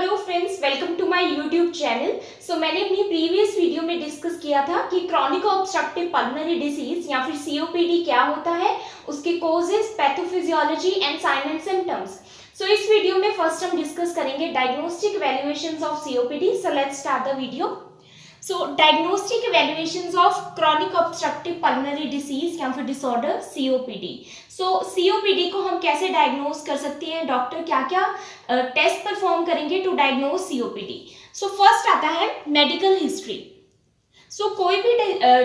Hello friends, welcome to my YouTube channel. मैंने अपनी previous video में डिस्कस किया था कि क्रॉनिक ऑब्स्ट्रक्टिव पल्मोनरी डिसीज या फिर सीओपीडी क्या होता है, उसके causes, pathophysiology and sign and symptoms. इस वीडियो में फर्स्ट हम डिस्कस करेंगे diagnostic evaluations of COPD. Let's start the video. Diagnostic evaluations of chronic obstructive pulmonary disease या फिर डिसऑर्डर सीओपीडी। सीओपीडी को हम कैसे डायग्नोज कर सकते हैं, डॉक्टर क्या क्या टेस्ट परफॉर्म करेंगे टू डायग्नोज सीओपीडी। फर्स्ट आता है मेडिकल हिस्ट्री। कोई भी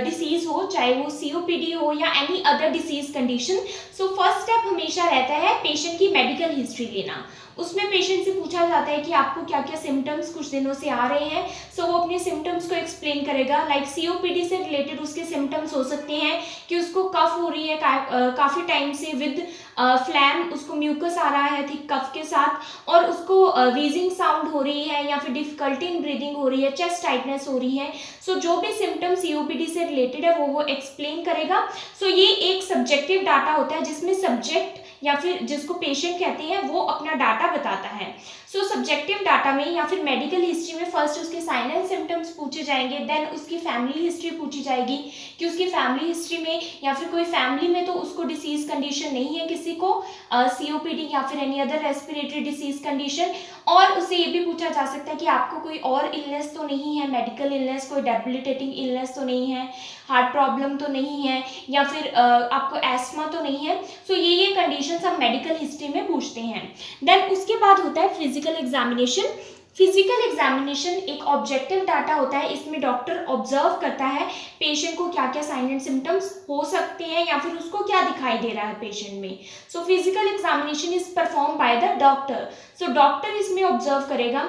डिसीज हो, चाहे वो सीओपीडी हो या any other disease condition, first step हमेशा रहता है पेशेंट की मेडिकल हिस्ट्री लेना। उसमें पेशेंट से पूछा जाता है कि आपको क्या क्या सिम्टम्स कुछ दिनों से आ रहे हैं। वो अपने सिम्टम्स को एक्सप्लेन करेगा। लाइक सीओपीडी से रिलेटेड उसके सिम्टम्स हो सकते हैं कि उसको कफ हो रही है काफ़ी टाइम से विद फ्लैम, उसको म्यूकस आ रहा है थिक कफ के साथ, और उसको वीजिंग साउंड हो रही है या फिर डिफिकल्टी इन ब्रीदिंग हो रही है, चेस्ट टाइटनेस हो रही है। जो भी सिम्टम्स सीओपीडी से रिलेटेड है वो एक्सप्लेन करेगा। ये एक सब्जेक्टिव डाटा होता है जिसमें सब्जेक्ट या फिर जिसको पेशेंट कहते हैं वो अपना डाटा बताता है। सब्जेक्टिव डाटा में या फिर मेडिकल हिस्ट्री में फर्स्ट उसके साइन एंड सिम्टम्स पूछे जाएंगे, देन उसकी फैमिली हिस्ट्री पूछी जाएगी कि उसकी फैमिली हिस्ट्री में या फिर कोई फैमिली में तो उसको डिसीज कंडीशन नहीं है किसी को, सीओपीडी या फिर any other respiratory disease condition. और उससे ये भी पूछा जा सकता है कि आपको कोई और इलनेस तो नहीं है, मेडिकल इलनेस, कोई डेबिलिटेटिंग इलनेस तो नहीं है, हार्ट प्रॉब्लम तो नहीं है, या फिर आपको एस्मा तो नहीं है। ये कंडीशंस हम मेडिकल हिस्ट्री में पूछते हैं। देन उसके बाद होता है फिजिकल एग्जामिनेशन। फिजिकल एग्जामिनेशन एक ऑब्जेक्टिव डाटा होता है। इसमें डॉक्टर ऑब्जर्व करता है पेशेंट को क्या क्या साइन एंड सिम्टम्स हो सकते हैं या फिर उसको क्या दिखाई दे रहा है पेशेंट में। Physical examination is perform by the doctor. Doctor इसमें ऑब्जर्व करेगा,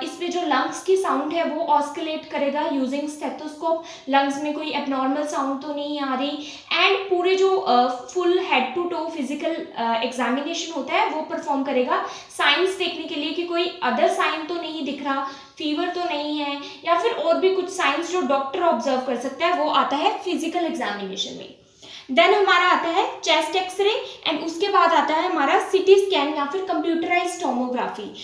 इसमें जो लंग्स की साउंड है वो ऑस्किलेट करेगा यूजिंग स्टेथोस्कोप, लंग्स में कोई एबनॉर्मल साउंड तो नहीं आ रही, एंड पूरे जो full head to toe physical examination होता है वो परफॉर्म करेगा साइंस देखने के लिए कि कोई अदर साइन तो नहीं दिख रहा, फीवर तो नहीं है, या फिर और भी कुछ साइंस जो डॉक्टर ऑब्जर्व कर सकता है वो आता है फिजिकल एग्जामिनेशन में। देन हमारा आता है चेस्ट एक्सरे एंड उसके बाद आता है हमारा सीटी स्कैन या फिर कंप्यूटराइज्ड टोमोग्राफी।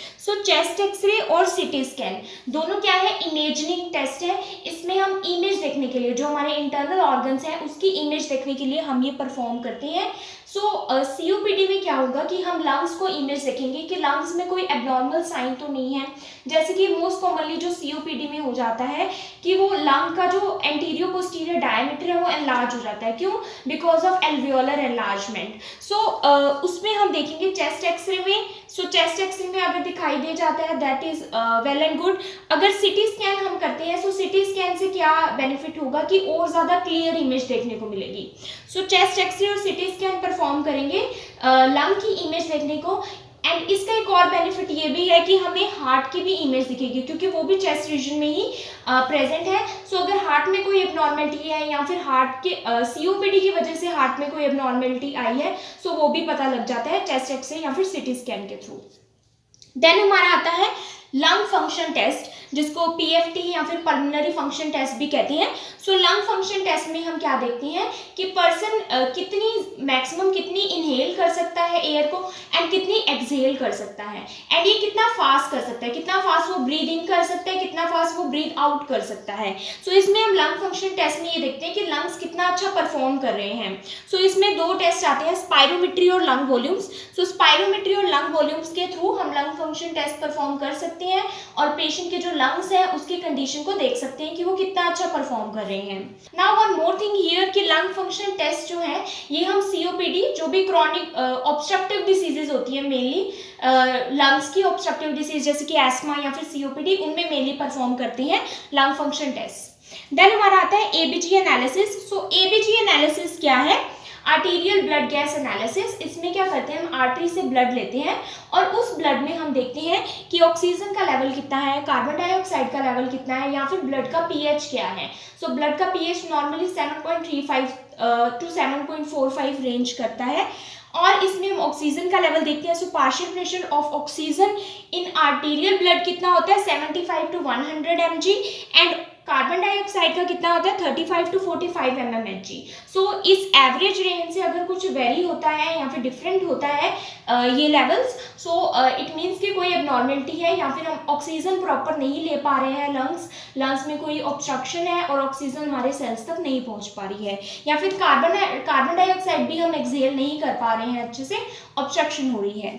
चेस्ट एक्सरे और सीटी स्कैन दोनों क्या है, इमेजिंग टेस्ट है। इसमें हम इमेज देखने के लिए, जो हमारे इंटरनल ऑर्गन्स हैं उसकी इमेज देखने के लिए हम ये परफॉर्म करते हैं। सीओपीडी में क्या होगा कि हम लंग्स को इमेज देखेंगे कि लंग्स में कोई एबनॉर्मल साइन तो नहीं है। जैसे कि मोस्ट कॉमनली जो सीओपीडी में हो जाता है कि वो लंग का जो एंटीरियर पोस्टीरियर डायमीटर है वो एनलार्ज हो जाता है। क्यों? Because of alveolar enlargement. उसमें हम देखेंगे चेस्ट एक्सरे में। चेस्ट एक्सरे में अगर दिखाई दे जाता है that is well and good. अगर सीटी स्कैन हम करते हैं सीटी स्कैन से क्या बेनिफिट होगा कि और ज़्यादा क्लियर इमेज देखने को मिलेगी। चेस्ट एक्सरे और सीटी स्कैन परफॉर्म करेंगे लंग की इमेज देखने को। एंड इसका एक और बेनिफिट ये भी है कि हमें हार्ट की भी इमेज दिखेगी क्योंकि वो भी चेस्ट रीजन में ही प्रेजेंट है। अगर हार्ट में कोई एबनॉर्मेलिटी है या फिर हार्ट के सीओपीडी की वजह से हार्ट में कोई एबनॉर्मेलिटी आई है वो भी पता लग जाता है चेस्ट एक्सरे या फिर सीटी स्कैन के थ्रू। देन हमारा आता है लंग फंक्शन टेस्ट, जिसको पीएफटी या फिर पल्मोनरी फंक्शन टेस्ट भी कहते हैं। लंग फंक्शन टेस्ट में हम क्या देखते हैं कि पर्सन मैक्सिमम कितनी इनहेल कर सकता है एयर को एंड कितनी एक्सहेल कर सकता है, एंड ये कितना फास्ट कर सकता है, कितना फास्ट वो ब्रीद इन कर सकता है, कितना फास्ट वो ब्रीद आउट कर सकता है। इसमें हम लंग फंक्शन टेस्ट में ये देखते हैं कि लंग्स कितना अच्छा परफॉर्म कर रहे हैं। इसमें दो टेस्ट आते हैं, स्पायरोमेट्री और लंग वॉल्यूम्स। स्पायरोमेट्री और लंग वॉल्यूम्स के थ्रू हम लंग फंक्शन टेस्ट परफॉर्म कर सकते हैं और पेशेंट के जो लंग्स है उसकी कंडीशन को देख सकते हैं कि वो कितना अच्छा परफॉर्म कर रहे हैं। Now one more thing here कि लंग फंक्शन टेस्ट जो है ये हम सीओपीडी, जो भी क्रॉनिक ऑब्स्ट्रक्टिव डिसीजेज होती है मेनली लंग्स की ऑब्स्ट्रक्टिव डिसीज जैसे कि एस्मा या फिर सीओपीडी, उनमें मेनली परफॉर्म करते हैं लंग फंक्शन टेस्ट। देन हमारा आता है एबीजी एनालिसिस। एबीजी एनालिसिस क्या है? Arterial blood gas analysis. इसमें क्या करते हैं, हम आर्टरी से ब्लड लेते हैं और उस ब्लड में हम देखते हैं कि ऑक्सीजन का लेवल कितना है, कार्बन डाइऑक्साइड का लेवल कितना है, या फिर ब्लड का पीएच क्या है। ब्लड का पीएच नॉर्मली 7.35 टू 7.45 रेंज करता है, और इसमें हम ऑक्सीजन का लेवल देखते हैं। Partial pressure of oxygen in arterial blood कितना होता है, 75 to 100 mg, and carbon dioxide का कितना होता है 35 to 45 mmHg। सो इस एवरेज रेंज से अगर कुछ वेरी होता है या फिर डिफरेंट होता है ये लेवल्स, सो इट मीन्स कि कोई एबनॉर्मेलिटी है या फिर हम ऑक्सीजन प्रॉपर नहीं ले पा रहे हैं, लंग्स में कोई ऑब्स्ट्रक्शन है और ऑक्सीजन हमारे सेल्स तक नहीं पहुंच पा रही है, या फिर कार्बन डाइऑक्साइड भी हम एक्सहेल नहीं कर पा रहे हैं अच्छे से, ऑब्स्ट्रक्शन हो रही है।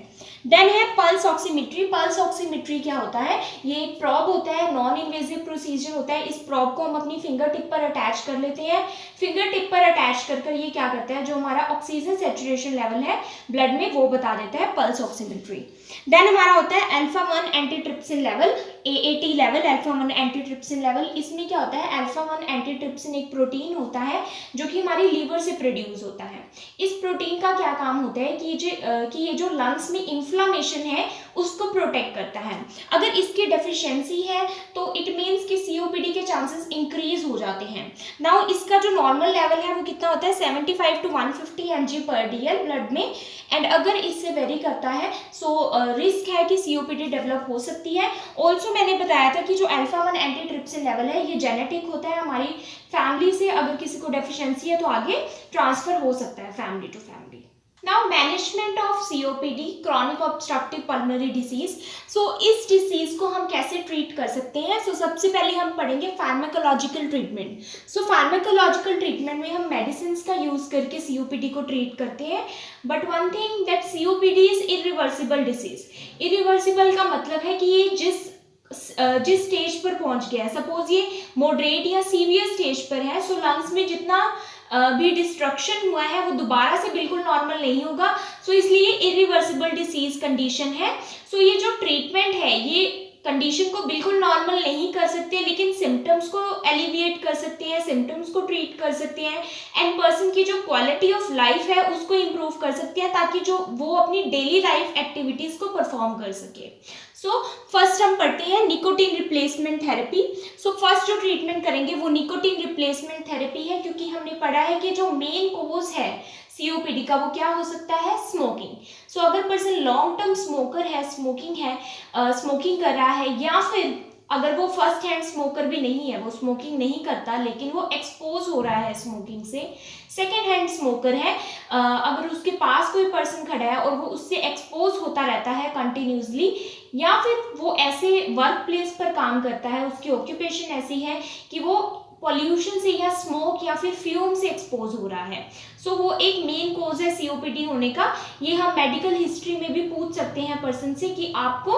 देन है पल्स ऑक्सीमेट्री। पल्स ऑक्सीमेट्री क्या होता है, ये एक प्रॉब होता है, नॉन इन्वेजिव प्रोसीजर होता है। इस प्रॉब को हम अपनी फिंगर टिप पर अटैच कर लेते हैं। फिंगर टिप पर अटैच कर ये क्या करता है, जो हमारा ऑक्सीजन सेचुरेशन लेवल है ब्लड में वो बता देता है, पल्स ऑक्सीमेट्री। देन हमारा होता है alpha 1 antitrypsin level, AAT level, alpha 1 antitrypsin level. इसमें क्या होता है, अल्फा 1 एंटीट्रिप्सिन एक प्रोटीन होता है जो कि हमारी लीवर से प्रोड्यूस होता है। इस प्रोटीन का क्या काम होता है कि ये जो लंग्स में इन्फ्लामेशन है उसको प्रोटेक्ट करता है। अगर इसकी डेफिशिएंसी है तो इट मीन्स कि COPD के चांसेस इंक्रीज हो जाते हैं। नाउ इसका जो नॉर्मल लेवल है वो कितना होता है 75 to 150 mg/dl ब्लड में, एंड अगर इससे वेरी करता है सो रिस्क है कि COPD डेवलप हो सकती है। ऑल्सो मैंने बताया था कि जो अल्फा 1 एंटीट्रिप्सिन लेवल है ये जेनेटिक होता है, हमारी फैमिली से अगर किसी को डेफिशिएंसी है तो आगे ट्रांसफर हो सकता है family to family. Now management of COPD, chronic obstructive pulmonary disease. So इस डिसीज को हम कैसे ट्रीट कर सकते हैं, सो सबसे पहले हम पढ़ेंगे फार्माकोलॉजिकल ट्रीटमेंट। सो फार्माकोलॉजिकल ट्रीटमेंट में हम मेडिसिन का यूज करके COPD को ट्रीट करते हैं, but one thing that COPD is irreversible disease. Irreversible का मतलब है कि ये जिस स्टेज पर पहुंच गया है, सपोज ये मॉडरेट या सीवियर स्टेज पर है, सो लंग्स में जितना भी डिस्ट्रक्शन हुआ है वो दोबारा से बिल्कुल नॉर्मल नहीं होगा, सो इसलिए इरिवर्सिबल डिसीज कंडीशन है। सो ये जो ट्रीटमेंट है ये कंडीशन को बिल्कुल नॉर्मल नहीं कर सकते, लेकिन सिम्टम्स को एलिविएट कर सकते हैं, सिम्टम्स को ट्रीट कर सकते हैं, एंड पर्सन की जो क्वालिटी ऑफ लाइफ है उसको इम्प्रूव कर सकते हैं, ताकि जो वो अपनी डेली लाइफ एक्टिविटीज को परफॉर्म कर सके। सो फर्स्ट हम पढ़ते हैं nicotine replacement therapy. So first जो ट्रीटमेंट करेंगे वो निकोटीन रिप्लेसमेंट थेरेपी है, क्योंकि हमने पढ़ा है कि जो मेन कोज है COPD का वो क्या हो सकता है, स्मोकिंग। सो अगर पर्सन लॉन्ग टर्म स्मोकर है, स्मोकिंग कर रहा है, या फिर अगर वो फर्स्ट हैंड स्मोकर भी नहीं है, वो स्मोकिंग नहीं करता लेकिन वो एक्सपोज हो रहा है स्मोकिंग से, सेकेंड हैंड स्मोकर है, अगर उसके पास कोई पर्सन खड़ा है और वो उससे एक्सपोज होता रहता है कंटिन्यूसली, या फिर वो ऐसे वर्क प्लेस पर काम करता है, उसकी ऑक्यूपेशन ऐसी है कि वो पॉल्यूशन से या स्मोक या फिर फ्यूम से एक्सपोज हो रहा है, सो वो एक मेन कोज है COPD होने का। ये हम मेडिकल हिस्ट्री में भी पूछ सकते हैं पर्सन से कि आपको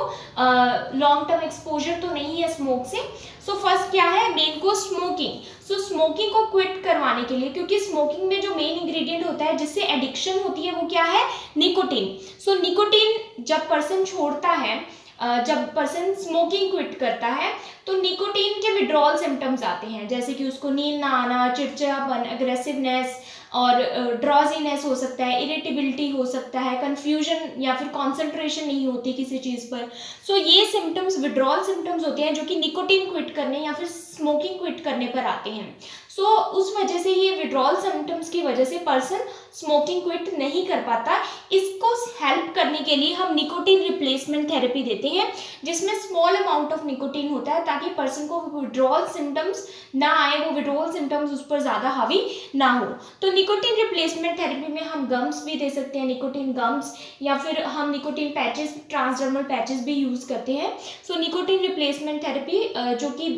लॉन्ग टर्म एक्सपोजर तो नहीं है स्मोक से। सो फर्स्ट क्या है, मेन कोज स्मोकिंग। सो स्मोकिंग को क्विट करवाने के लिए, क्योंकि स्मोकिंग में जो मेन इंग्रेडिएंट होता है जिससे एडिक्शन होती है वो क्या है, निकोटीन। सो निकोटीन जब पर्सन छोड़ता है, जब पर्सन स्मोकिंग क्विट करता है तो निकोटीन के विड्रॉल सिम्टम्स आते हैं, जैसे कि उसको नींद ना आना, चिड़चिड़ापन, अग्रेसिवनेस और ड्रॉजीनेस हो सकता है, इरिटेबिलिटी हो सकता है, कंफ्यूजन या फिर कंसंट्रेशन नहीं होती किसी चीज़ पर। सो ये सिम्टम्स विड्रॉल सिम्टम्स होते हैं जो कि निकोटीन क्विट करने या फिर स्मोकिंग क्विट करने पर आते हैं। सो उस वजह से ये विड्रॉल सिम्टम्स की वजह से पर्सन स्मोकिंग क्विट नहीं कर पाता। इसको हेल्प करने के लिए हम निकोटीन रिप्लेसमेंट थेरेपी देते हैं, जिसमें स्मॉल अमाउंट ऑफ निकोटीन होता है ताकि पर्सन को विड्रॉल सिम्टम्स ना आए, वो विड्रॉल सिम्टम्स उस पर ज़्यादा हावी ना हो। तो निकोटीन रिप्लेसमेंट थेरेपी में हम गम्स भी दे सकते हैं, निकोटीन गम्स, या फिर हम निकोटीन पैचेस, ट्रांसडर्मल पैचेस भी यूज़ करते हैं। सो निकोटीन रिप्लेसमेंट थेरेपी जो कि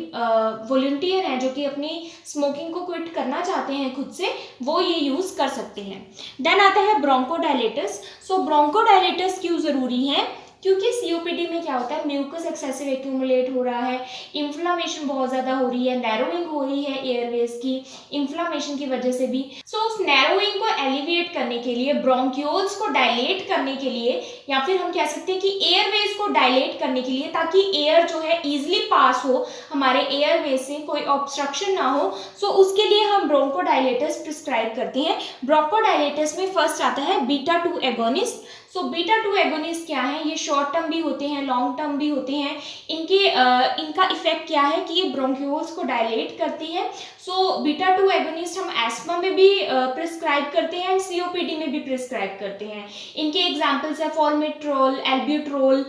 वॉलंटियर हैं, जो कि अपनी स्मोकिंग को क्विट करना चाहते हैं खुद से, वो ये यूज़ कर सकते हैं। देन आता है ब्रोंकोडायलेटर्स। सो ब्रोंकोडायलेटर्स क्यों ज़रूरी हैं, क्योंकि COPD में क्या होता है, म्यूकस एक्सेसिव एक्यूमुलेट हो रहा है, इन्फ्लामेशन बहुत ज़्यादा हो रही है, नैरोइंग हो रही है एयरवेज की, इन्फ्लामेशन की वजह से भी। सो उस नैरोइंग को एलिविएट करने के लिए, ब्रोंक्यूल्स को डायलेट करने के लिए, या फिर हम कह सकते हैं कि एयरवेज को डायलेट करने के लिए, ताकि एयर जो है ईजिली पास हो, हमारे एयरवेज से कोई ऑब्स्ट्रक्शन ना हो, सो उसके लिए हम ब्रोंकोडायलेटर्स प्रिस्क्राइब करते हैं। ब्रोंकोडायलेटर्स में फर्स्ट आता है beta 2 agonist. So beta 2 agonist क्या है, ये शॉर्ट टर्म भी होते हैं, लॉन्ग टर्म भी होते हैं। इनका इफेक्ट क्या है कि ये ब्रोंक्यूल्स को डायलेट करती है। सो बीटा 2 एगोनिस्ट हम एस्मा में भी प्रिस्क्राइब करते हैं एंड सीओपीडी में भी प्रिस्क्राइब करते हैं। इनके एग्जांपल्स है फॉर्मेट्रोल, एल्ब्यूट्रोल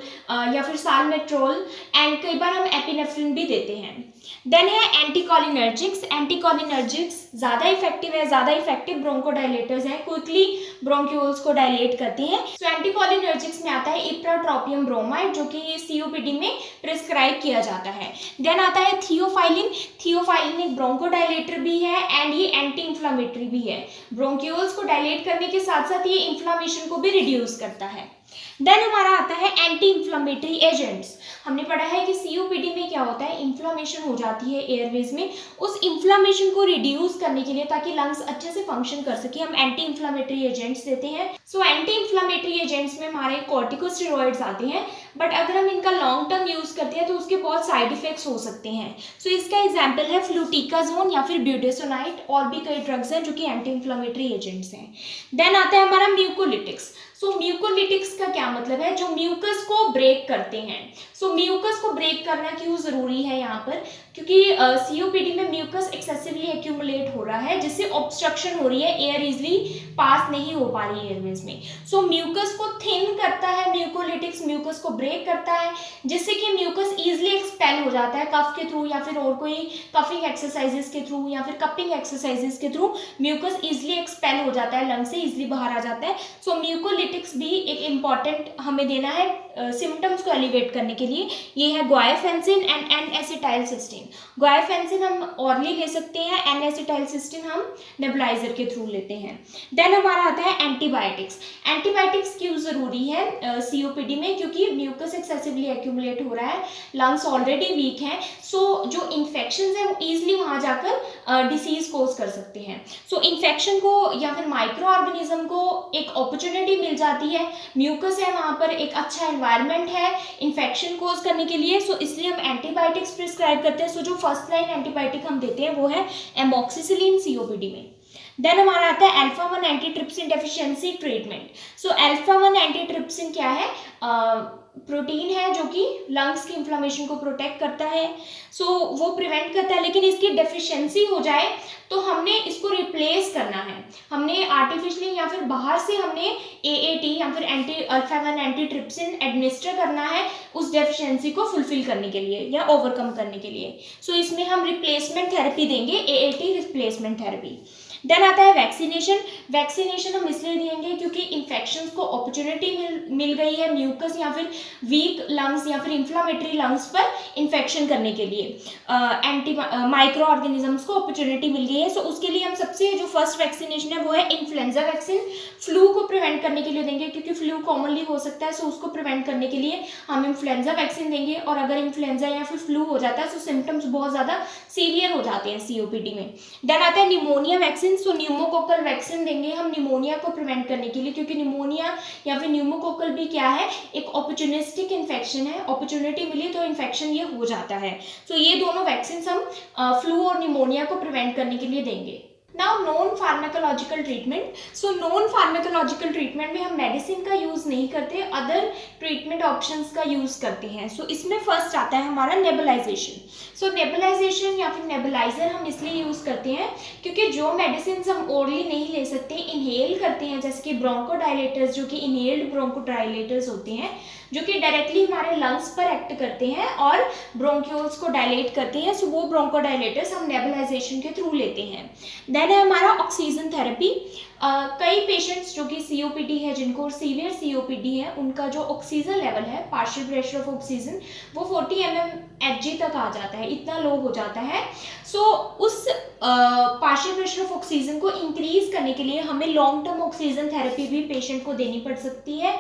या फिर साल्मेट्रोल, एंड कई बार हम एपिनेफ्रिन भी देते हैं। देन है एंटीकोलिनर्जिक्स। एंटीकोलिनर्जिक्स ज़्यादा इफेक्टिव ब्रोंकोडाइलेटर्स हैं, क्विकली ब्रोंक्यूल्स को डायलेट करती हैं। सो एंटीकोलिनर्जिक्स में आता है इप्राट्रोपियम ब्रोमाइड, जो कि सीओपीडी में प्रिस्क्राइब किया जाता है। देन आता है थियोफाइलिन। थियोफाइलिन एक ब्रोंकोडाइलेटर भी है एंड ये एंटी इंफ्लामेटरी भी है। ब्रोंक्यूल्स को डायलेट करने के साथ साथ ये इन्फ्लामेशन को भी रिड्यूस करता है। देन हमारा आता है एंटी इंफ्लामेटरी एजेंट्स। हमने पढ़ा है कि सीओपीडी में क्या होता है, इन्फ्लामेशन हो जाती है एयरवेज में, उस इन्फ्लामेशन को रिड्यूस करने के लिए ताकि लंग्स अच्छे से फंक्शन कर सके हम एंटी इंफ्लामेटरी एजेंट्स देते हैं। सो एंटी इंफ्लामेटरी एजेंट्स में हमारे कॉर्टिकोस्टेरॉइड्स आते हैं, बट अगर हम इनका लॉन्ग टर्म यूज करते हैं तो उसके बहुत साइड इफेक्ट्स हो सकते हैं। सो इसका एग्जाम्पल है फ्लूटिकाजोन या फिर ब्यूटेसोनाइट, और भी कई ड्रग्स हैं जो कि एंटी इंफ्लामेटरी एजेंट्स हैं। देन आता है हमारा म्यूकोलिटिक्स। सो म्यूकोलिटिक्स का क्या मतलब है, जो म्यूकस को ब्रेक करते हैं। सो म्यूकस को ब्रेक करना क्यों जरूरी है यहाँ पर, क्योंकि सीओपीडी में म्यूकस एक्सेसिवली एक्यूमुलेट हो रहा है, जिससे ऑब्स्ट्रक्शन हो रही है, एयर इजली पास नहीं हो पा रही है एयरवेज में। सो म्यूकस को थिन करता है म्यूकोलिटिक्स, म्यूकस को ब्रेक करता है, जिससे कि म्यूकस इजली एक्सपेल हो जाता है कफ के थ्रू या फिर और कोई कफिंग एक्सरसाइजेस के थ्रू या फिर कपिंग एक्सरसाइजेस के थ्रू म्यूकस इजली एक्सपेल हो जाता है, लंग से इजली बाहर आ जाता है। सो म्यूकोलिटिक्स भी एक इम्पॉर्टेंट हमें देना है सिम्टम्स को एलिवेट करने के लिए। ये है ग्वाइफेंसिन एंड एन-एसिटाइलसिस्टीन। ग्वाइफेंसिन हम ऑरली ले सकते हैं, एन-एसिटाइलसिस्टीन हम नेबुलाइजर के थ्रू लेते हैं। देन हमारा आता है एंटीबायोटिक्स। एंटीबायोटिक्स क्यों जरूरी है सीओपीडी में, क्योंकि म्यूकस एक्सेसिवली एक्यूमुलेट हो रहा है, लंग्स ऑलरेडी वीक हैं, सो जो इन्फेक्शन है वो ईजिली वहाँ जाकर डिसीज कोज कर सकते हैं। सो इन्फेक्शन को या फिर माइक्रो ऑर्गेनिज्म को एक अपॉर्चुनिटी मिल जाती है, म्यूकस है वहाँ पर, एक अच्छा एनवायरनमेंट है इन्फेक्शन कोज करने के लिए, सो इसलिए हम एंटीबायोटिक्स प्रिस्क्राइब करते हैं। सो जो फर्स्ट लाइन एंटीबायोटिक हम देते हैं वो है एमोक्सिसिलिन सीओपीडी में। देन हमारा आता है alpha 1 antitrypsin deficiency treatment. So alpha 1 antitrypsin क्या है, प्रोटीन है जो कि लंग्स की इन्फ्लामेशन को प्रोटेक्ट करता है, सो वो प्रिवेंट करता है, लेकिन इसकी डेफिशिएंसी हो जाए तो हमने इसको रिप्लेस करना है, हमने आर्टिफिशियली या फिर बाहर से हमने एएटी या फिर अल्फा 1 एंटीट्रिप्सिन एडमिनिस्टर करना है उस डेफिशिएंसी को फुलफिल करने के लिए या ओवरकम करने के लिए। सो इसमें हम रिप्लेसमेंट थेरेपी देंगे, एएटी रिप्लेसमेंट थेरेपी। देन आता है वैक्सीनेशन। वैक्सीनेशन हम इसलिए देंगे क्योंकि इन्फेक्शंस को अपॉर्चुनिटी मिल गई है म्यूकस या फिर वीक लंग्स या फिर इन्फ्लामेटरी लंग्स पर इन्फेक्शन करने के लिए, माइक्रो ऑर्गेनिजम्स को अपॉर्चुनिटी मिल गई है। सो उसके लिए हम सबसे जो फर्स्ट वैक्सीनेशन है वो है इन्फ्लुएंजा वैक्सीन। फ्लू को प्रिवेंट करने के लिए देंगे क्योंकि फ्लू कॉमनली हो सकता है, सो उसको प्रिवेंट करने के लिए हम इन्फ्लुएंजा वैक्सीन देंगे। और अगर इन्फ्लुएंजा या फिर फ्लू हो जाता है तो सिम्टम्स बहुत ज़्यादा सीवियर हो जाते हैं सीओपीडी में। देन आता है निमोनिया वैक्सीन। सो न्यूमोकोकल वैक्सीन देंगे हम निमोनिया को प्रिवेंट करने के लिए, क्योंकि निमोनिया या फिर न्यूमोकोकल भी क्या है, एक अपॉर्चुनिस्टिक इन्फेक्शन है, अपॉर्चुनिटी मिली तो इन्फेक्शन ये हो जाता है। सो ये दोनों वैक्सीन हम फ्लू और निमोनिया को प्रिवेंट करने के लिए देंगे। Now non pharmacological treatment. So non pharmacological treatment में हम मेडिसिन का यूज़ नहीं करते, अदर ट्रीटमेंट ऑप्शंस का यूज़ करते हैं। सो इसमें फर्स्ट आता है हमारा नेबुलाइजेशन। सो नेबुलाइजेशन या फिर नेबुलाइजर हम इसलिए यूज़ करते हैं क्योंकि जो मेडिसिन हम ओरली नहीं ले सकते, इनहेल करते हैं, जैसे कि ब्रोंकोडाइलेटर्स जो कि इनहेल्ड ब्रोंकोडाइलेटर्स होते हैं, जो कि डायरेक्टली हमारे लंग्स पर एक्ट करते हैं और ब्रोंक्यूल्स को डायलेट करते हैं। सो वो ब्रोंकोडाइलेटर्स हम नेबुलाइजेशन के थ्रू लेते हैं। देन है हमारा ऑक्सीजन थेरेपी। कई पेशेंट्स जो कि सीओपीडी है, जिनको सीवियर सीओपीडी है, उनका जो ऑक्सीजन लेवल है, पार्शियल प्रेशर ऑफ ऑक्सीजन, वो 40 mmHg तक आ जाता है, इतना लो हो जाता है। सो उस पार्शियल प्रेशर ऑफ ऑक्सीजन को इंक्रीज करने के लिए हमें लॉन्ग टर्म ऑक्सीजन थेरेपी भी पेशेंट को देनी पड़ सकती है।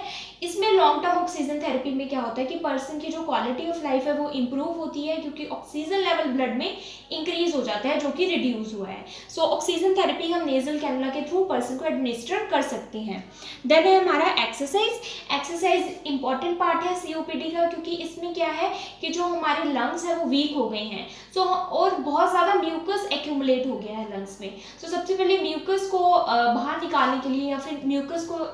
इसमें लॉन्ग टर्म ऑक्सीजन थेरेपी में क्या होता है कि पर्सन की जो क्वालिटी ऑफ लाइफ है वो इम्प्रूव होती है, क्योंकि ऑक्सीजन लेवल ब्लड में इंक्रीज हो जाता है जो कि रिड्यूस हुआ है। सो ऑक्सीजन थेरेपी हम नेजल कैनुला के थ्रू पर्सन को एडमिनिस्टर कर सकते हैं। देन है हमारा एक्सरसाइज। एक्सरसाइज इंपॉर्टेंट पार्ट है सीओपीडी का, क्योंकि इसमें क्या है कि जो हमारे लंग्स है वो वीक हो गए हैं, सो और बहुत ज़्यादा म्यूकस एक्यूमुलेट हो गया है लंग्स में। सो सबसे पहले म्यूकस को बाहर निकालने के लिए या फिर म्यूकस को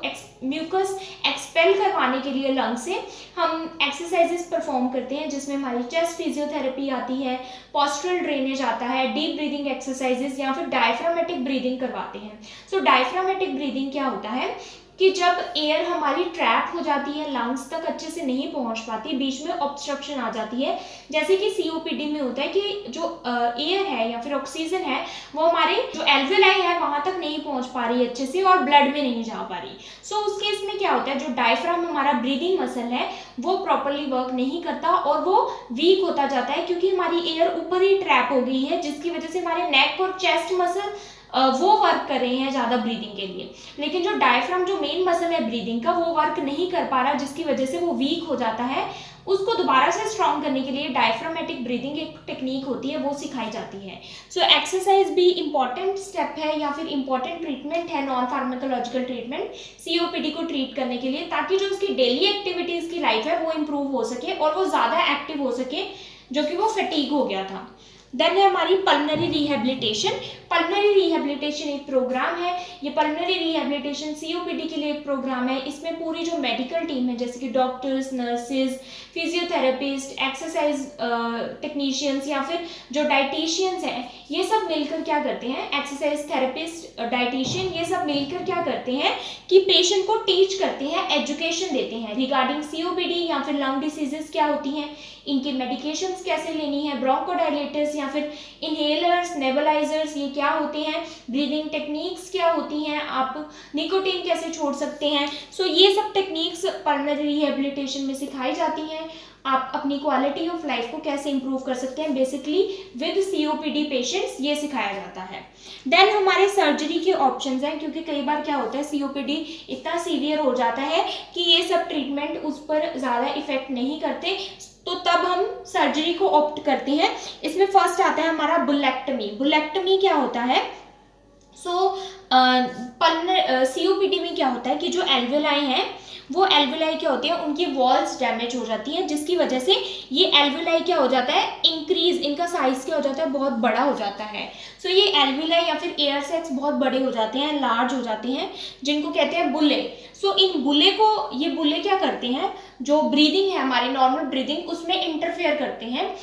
म्यूकस एक्सपेल करवाने के लिए लंग से हम एक्सरसाइजेस परफॉर्म करते हैं, जिसमें हमारी चेस्ट फिजियोथेरेपी आती है, पोस्टरल ड्रेनेज आता है, डीप ब्रीदिंग एक्सरसाइजेस या फिर डायफ्रामेटिक ब्रीदिंग करवाते हैं। सो डायफ्रामेटिक ब्रीदिंग क्या होता है कि जब एयर हमारी ट्रैप हो जाती है, लंग्स तक अच्छे से नहीं पहुंच पाती, बीच में ऑब्स्ट्रक्शन आ जाती है, जैसे कि सीओपीडी में होता है कि जो एयर है या फिर ऑक्सीजन है वो हमारे जो एल्वेलाई है वहां तक नहीं पहुंच पा रही अच्छे से और ब्लड में नहीं जा पा रही। सो उस केस में क्या होता है, जो डायफ्राम हमारा ब्रीदिंग मसल है वो प्रॉपरली वर्क नहीं करता और वो वीक होता जाता है, क्योंकि हमारी एयर ऊपर ही ट्रैप हो गई है, जिसकी वजह से हमारे नेक और चेस्ट मसल वो वर्क कर रहे हैं ज़्यादा ब्रीदिंग के लिए, लेकिन जो डायफ्राम जो मेन मसल है ब्रीदिंग का वो वर्क नहीं कर पा रहा, जिसकी वजह से वो वीक हो जाता है। उसको दोबारा से स्ट्रॉन्ग करने के लिए डायफ्रामेटिक ब्रीदिंग एक टेक्निक होती है, वो सिखाई जाती है। सो एक्सरसाइज भी इंपॉर्टेंट स्टेप है या फिर इंपॉर्टेंट ट्रीटमेंट है, नॉन फार्माकोलॉजिकल ट्रीटमेंट सीओपीडी को ट्रीट करने के लिए, ताकि जो उसकी डेली एक्टिविटीज़ की लाइफ है वो इम्प्रूव हो सके और वो ज़्यादा एक्टिव हो सके, जो कि वो फटीग हो गया था। देन है हमारी पल्मनरी रिहेबिलिटेशन। पल्मनरी रिहेबिलिटेशन एक प्रोग्राम है, ये पल्मनरी रिहेबिलिटेशन सीओपीडी के लिए एक प्रोग्राम है। इसमें पूरी जो मेडिकल टीम है, जैसे कि doctors, nurses, physiotherapist, exercise technicians या फिर जो डाइटिशियंस हैं, ये सब मिलकर क्या करते हैं, एक्सरसाइज थेरेपिस्ट, डाइटिशियन, ये सब मिलकर क्या करते हैं कि पेशेंट को टीच करते हैं, एजुकेशन देते हैं रिगार्डिंग सीओपीडी या फिर लंग डिसीजेस क्या होती हैं, इनकी मेडिकेशंस कैसे लेनी है, ब्रोंकोडायलेटर्स या फिर इनहेलर्स, नेबुलाइजर्स ये क्या होते हैं, ब्रीदिंग टेक्निक्स क्या होती हैं, आप निकोटीन कैसे छोड़ सकते हैं। सो ये सब टेक्निक्स पल्मनरी रिहेबिलिटेशन में सिखाई जाती हैं। आप अपनी क्वालिटी ऑफ लाइफ को कैसे इंप्रूव कर सकते हैं, बेसिकली विद सीओपीडी पेशेंट्स, ये सिखाया जाता है। देन हमारे सर्जरी के ऑप्शंस हैं, क्योंकि कई बार क्या होता है सीओपीडी इतना सीवियर हो जाता है कि ये सब ट्रीटमेंट उस पर ज़्यादा इफेक्ट नहीं करते, तो तब हम सर्जरी को ऑप्ट करते हैं। इसमें फर्स्ट आता है हमारा बुलेक्टमी। बुलेक्टमी क्या होता है, सीओपीडी में क्या होता है कि जो एल्वेलाई हैं वो एल्वेलाई क्या होती है, उनकी वॉल्स डैमेज हो जाती हैं, जिसकी वजह से ये एल्वेलाई क्या हो जाता है, इंक्रीज, इनका साइज क्या हो जाता है, बहुत बड़ा हो जाता है। सो ये एल्वेलाई या फिर एयर सैक्स बहुत बड़े हो जाते हैं, लार्ज हो जाते हैं, जिनको कहते हैं बुले। सो इन बुले को, ये बुले क्या करते हैं, जो ब्रीदिंग है हमारी नॉर्मल ब्रीदिंग उसमें इंटरफेयर करते हैं,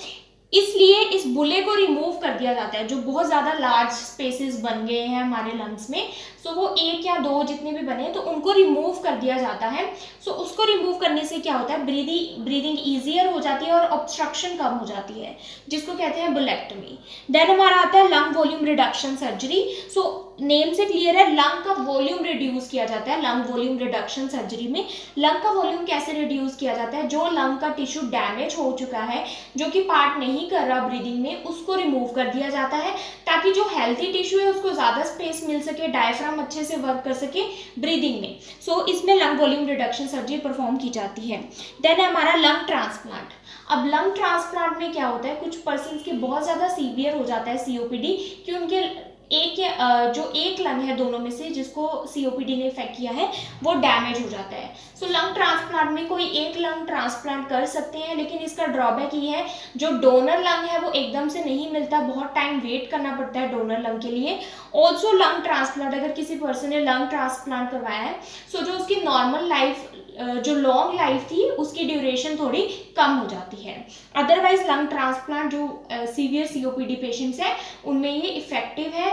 इसलिए इस बुले को रिमूव कर दिया जाता है। जो बहुत ज़्यादा लार्ज स्पेसेस बन गए हैं हमारे लंग्स में, सो वो एक या दो जितने भी बने तो उनको रिमूव कर दिया जाता है। सो उसको रिमूव करने से क्या होता है, ब्रीदिंग ईजियर हो जाती है और ऑब्स्ट्रक्शन कम हो जाती है, जिसको कहते हैं बुलेक्टमी। देन हमारा आता है lung volume reduction surgery. So name से क्लियर है, लंग का वॉल्यूम रिड्यूस किया जाता है लंग वॉल्यूम रिडक्शन सर्जरी में। लंग का वॉल्यूम कैसे रिड्यूस किया जाता है, जो लंग का टिश्यू डैमेज हो चुका है, जो कि पार्ट नहीं कर रहा ब्रीदिंग में, उसको रिमूव कर दिया जाता है, ताकि जो हेल्थी टिश्यू है उसको ज़्यादा स्पेस मिल सके, डायफ्राम अच्छे से वर्क कर सके ब्रीदिंग में। सो इसमें lung volume reduction surgery perform की जाती है। देन हमारा लंग ट्रांसप्लांट। अब लंग ट्रांसप्लांट में क्या होता है, कुछ पर्सन्स के बहुत ज़्यादा सीवियर हो जाता है सीओपीडी, कि उनके जो एक लंग है दोनों में से जिसको सीओपीडी ने इफेक्ट किया है वो डैमेज हो जाता है। सो लंग ट्रांसप्लांट में कोई एक लंग ट्रांसप्लांट कर सकते हैं, लेकिन इसका ड्रॉबैक ये है, जो डोनर लंग है वो एकदम से नहीं मिलता, बहुत टाइम वेट करना पड़ता है डोनर लंग के लिए। ऑल्सो लंग ट्रांसप्लांट, अगर किसी पर्सन ने लंग ट्रांसप्लांट करवाया है, सो जो उसकी नॉर्मल लाइफ, जो लॉन्ग लाइफ थी, उसकी ड्यूरेशन थोड़ी कम हो जाती है। अदरवाइज लंग ट्रांसप्लांट जो सीवियर सीओपीडी पेशेंट्स हैं उनमें ये इफेक्टिव है,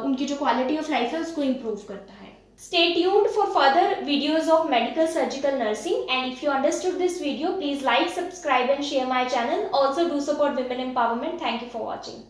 उनकी जो क्वालिटी ऑफ लाइफ है उसको इम्प्रूव करता है। Stay tuned for further videos of medical surgical nursing, and if you understood this video, please like, subscribe and share my channel. Also do support women empowerment. Thank you for watching.